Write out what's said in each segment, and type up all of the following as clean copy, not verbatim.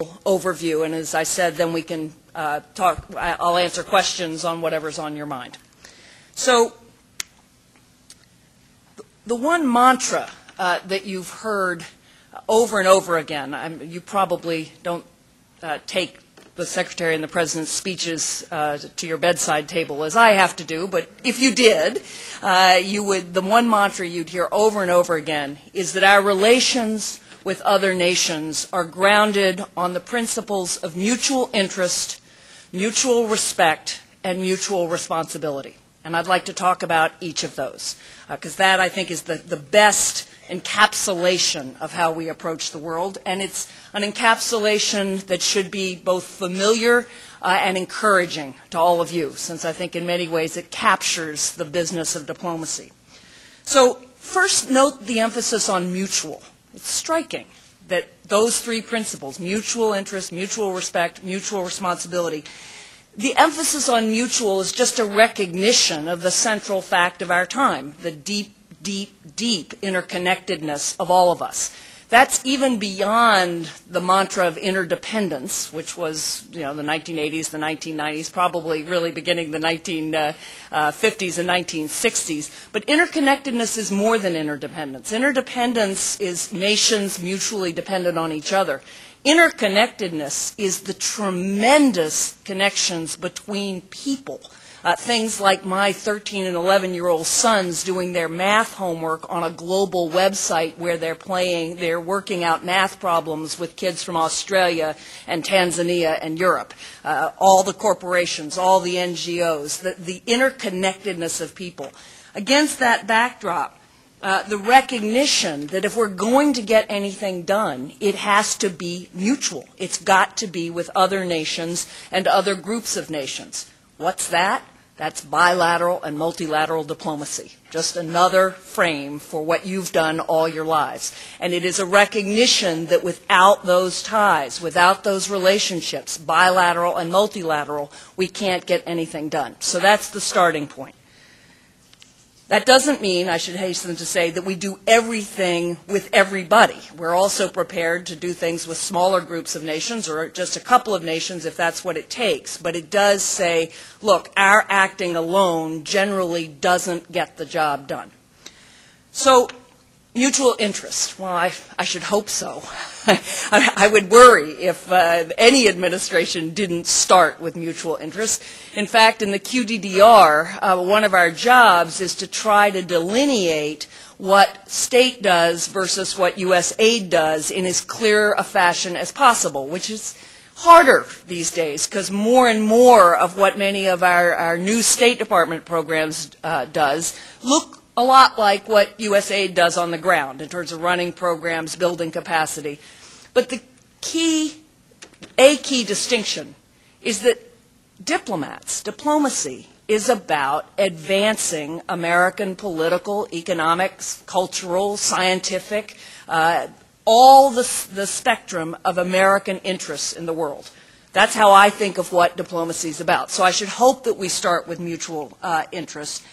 overview, and as I said, then we can I'll answer questions on whatever's on your mind. So the one mantra that you've heard over and over again, you probably don't take the Secretary and the President's speeches to your bedside table as I have to do, but if you did, the one mantra you'd hear over and over again is that our relations with other nations are grounded on the principles of mutual interest, mutual respect, and mutual responsibility. And I'd like to talk about each of those, because that, I think, is the best encapsulation of how we approach the world. And it's an encapsulation that should be both familiar and encouraging to all of you, since I think in many ways it captures the business of diplomacy. So first, note the emphasis on mutual. It's striking that those three principles, mutual interest, mutual respect, mutual responsibility, the emphasis on mutual is just a recognition of the central fact of our time, the deep, deep, deep interconnectedness of all of us. That's even beyond the mantra of interdependence, which was, the 1980s, the 1990s, probably really beginning the 1950s and 1960s. But interconnectedness is more than interdependence. Interdependence is nations mutually dependent on each other. Interconnectedness is the tremendous connections between people. Things like my 13 and 11-year-old sons doing their math homework on a global website where they're working out math problems with kids from Australia and Tanzania and Europe. All the corporations, all the NGOs, the interconnectedness of people. Against that backdrop, the recognition that if we're going to get anything done, it has to be mutual. It's got to be with other nations and other groups of nations. What's that? That's bilateral and multilateral diplomacy, just another frame for what you've done all your lives. And it is a recognition that without those ties, without those relationships, bilateral and multilateral, we can't get anything done. So that's the starting point. That doesn't mean, I should hasten to say, that we do everything with everybody. We're also prepared to do things with smaller groups of nations or just a couple of nations if that's what it takes. But it does say, look, our acting alone generally doesn't get the job done. So, mutual interest. Well, I should hope so. I would worry if any administration didn't start with mutual interest. In fact, in the QDDR, one of our jobs is to try to delineate what state does versus what U.S. aid does in as clear a fashion as possible, which is harder these days because more and more of what many of our new State Department programs does look a lot like what USAID does on the ground in terms of running programs, building capacity. But a key distinction is that diplomacy is about advancing American political, economic, cultural, scientific, all the spectrum of American interests in the world. That's how I think of what diplomacy is about. So I should hope that we start with mutual interest.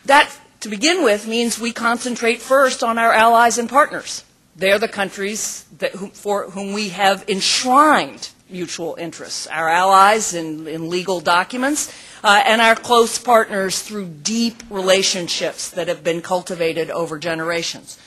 That, to begin with, means we concentrate first on our allies and partners. They're the countries for whom we have enshrined mutual interests, our allies in legal documents, and our close partners through deep relationships that have been cultivated over generations.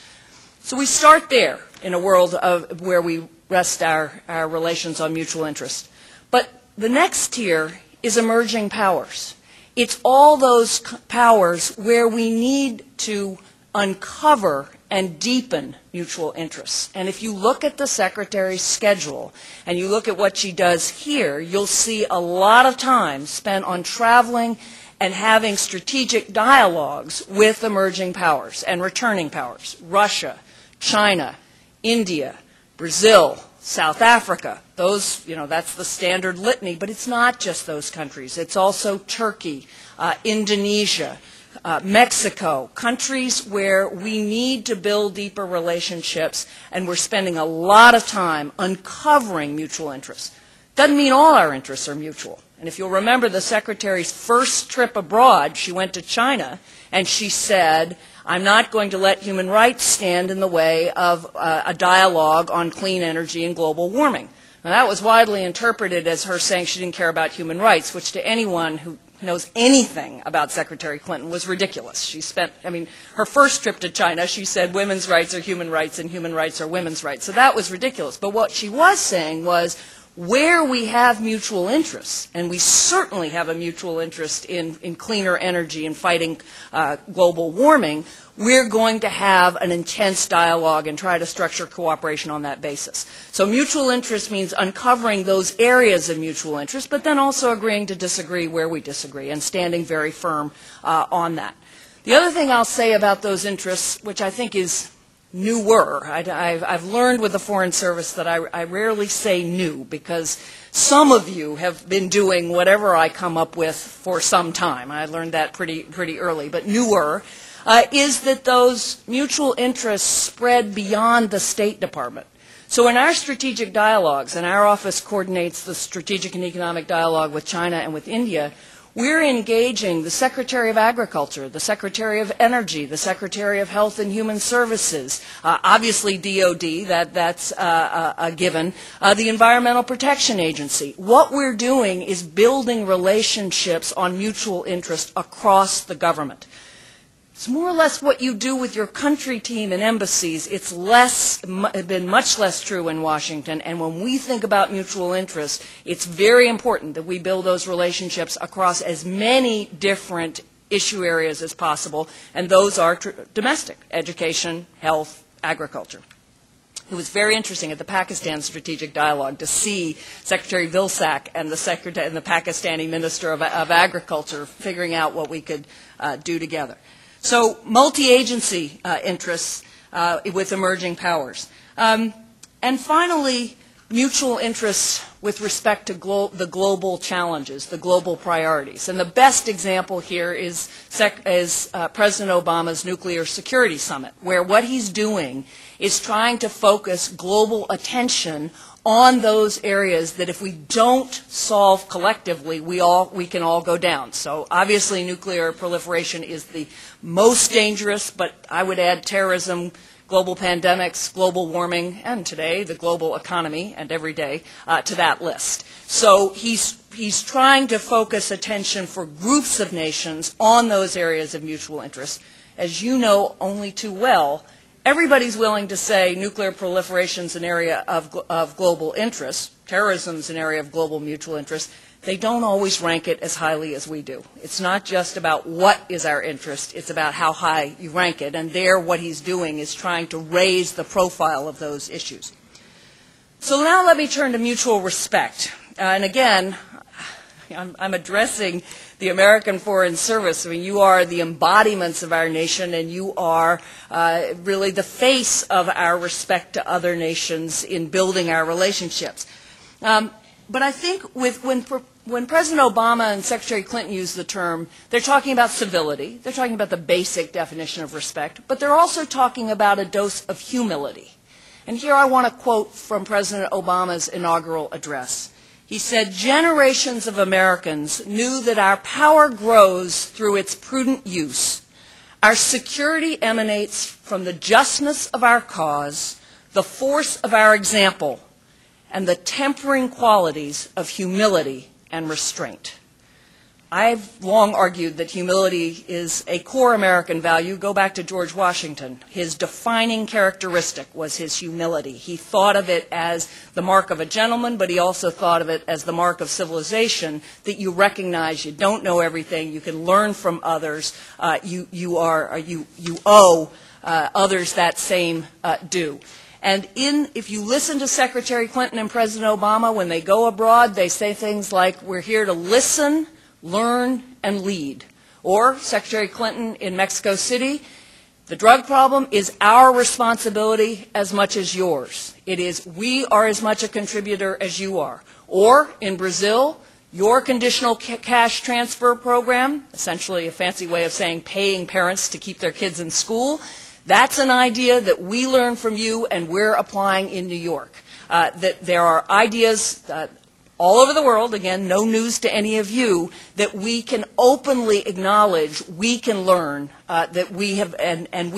So we start there in a world where we rest our relations on mutual interest. But the next tier is emerging powers. It's all those powers where we need to uncover and deepen mutual interests. And if you look at the Secretary's schedule and you look at what she does here, you'll see a lot of time spent on traveling and having strategic dialogues with emerging powers and returning powers. Russia, China, India, Brazil, South Africa, those, that's the standard litany, but it's not just those countries. It's also Turkey, Indonesia, Mexico, countries where we need to build deeper relationships, and we're spending a lot of time uncovering mutual interests. Doesn't mean all our interests are mutual. And if you'll remember the Secretary's first trip abroad, she went to China, and she said, I'm not going to let human rights stand in the way of a dialogue on clean energy and global warming. Now, that was widely interpreted as her saying she didn't care about human rights, which to anyone who knows anything about Secretary Clinton was ridiculous. She spent, her first trip to China, she said women's rights are human rights and human rights are women's rights. So that was ridiculous. But what she was saying was where we have mutual interests, and we certainly have a mutual interest in cleaner energy and fighting global warming, we're going to have an intense dialogue and try to structure cooperation on that basis. So mutual interest means uncovering those areas of mutual interest, but then also agreeing to disagree where we disagree and standing very firm on that. The other thing I'll say about those interests, which I think is newer, I've learned with the Foreign Service that I rarely say new, because some of you have been doing whatever I come up with for some time. I learned that pretty early, but newer. Is that those mutual interests spread beyond the State Department. So in our strategic dialogues, and our office coordinates the strategic and economic dialogue with China and with India, we're engaging the Secretary of Agriculture, the Secretary of Energy, the Secretary of Health and Human Services, obviously DOD, that's a given, the Environmental Protection Agency. What we're doing is building relationships on mutual interest across the government. It's more or less what you do with your country team and embassies. It's been much less true in Washington. And when we think about mutual interest, it's very important that we build those relationships across as many different issue areas as possible. And those are domestic: education, health, agriculture. It was very interesting at the Pakistan Strategic Dialogue to see Secretary Vilsack and the Pakistani Minister of Agriculture figuring out what we could do together. So multi-agency interests with emerging powers. And finally, mutual interests with respect to the global challenges, the global priorities. And the best example here is President Obama's Nuclear Security Summit, where what he's doing is trying to focus global attention on those areas that if we don't solve collectively, we can all go down. So obviously nuclear proliferation is the most dangerous, but I would add terrorism, global pandemics, global warming, and today the global economy, and every day, to that list. So he's trying to focus attention for groups of nations on those areas of mutual interest. As you know only too well, everybody's willing to say nuclear proliferation is an area of global interest, terrorism is an area of global mutual interest. They don't always rank it as highly as we do. It's not just about what is our interest, it's about how high you rank it. And there what he's doing is trying to raise the profile of those issues. So now let me turn to mutual respect. And again, I'm addressing the American Foreign Service. I mean, you are the embodiments of our nation, and you are really the face of our respect to other nations in building our relationships. But I think when President Obama and Secretary Clinton use the term, they're talking about civility, they're talking about the basic definition of respect, but they're also talking about a dose of humility. And here I want to quote from President Obama's inaugural address. He said, "Generations of Americans knew that our power grows through its prudent use. Our security emanates from the justness of our cause, the force of our example, and the tempering qualities of humility and restraint." I've long argued that humility is a core American value. Go back to George Washington. His defining characteristic was his humility. He thought of it as the mark of a gentleman, but he also thought of it as the mark of civilization, that you recognize you don't know everything, you can learn from others, you owe others that same due. And if you listen to Secretary Clinton and President Obama, when they go abroad, they say things like, "We're here to listen, learn, and lead." Or Secretary Clinton in Mexico City, "The drug problem is our responsibility as much as yours. We are as much a contributor as you are." Or in Brazil, "Your conditional cash transfer program," essentially a fancy way of saying paying parents to keep their kids in school, "that's an idea that we learned from you and we're applying in New York." That there are ideas all over the world, again, no news to any of you, that we can openly acknowledge, we can learn, that we have, and we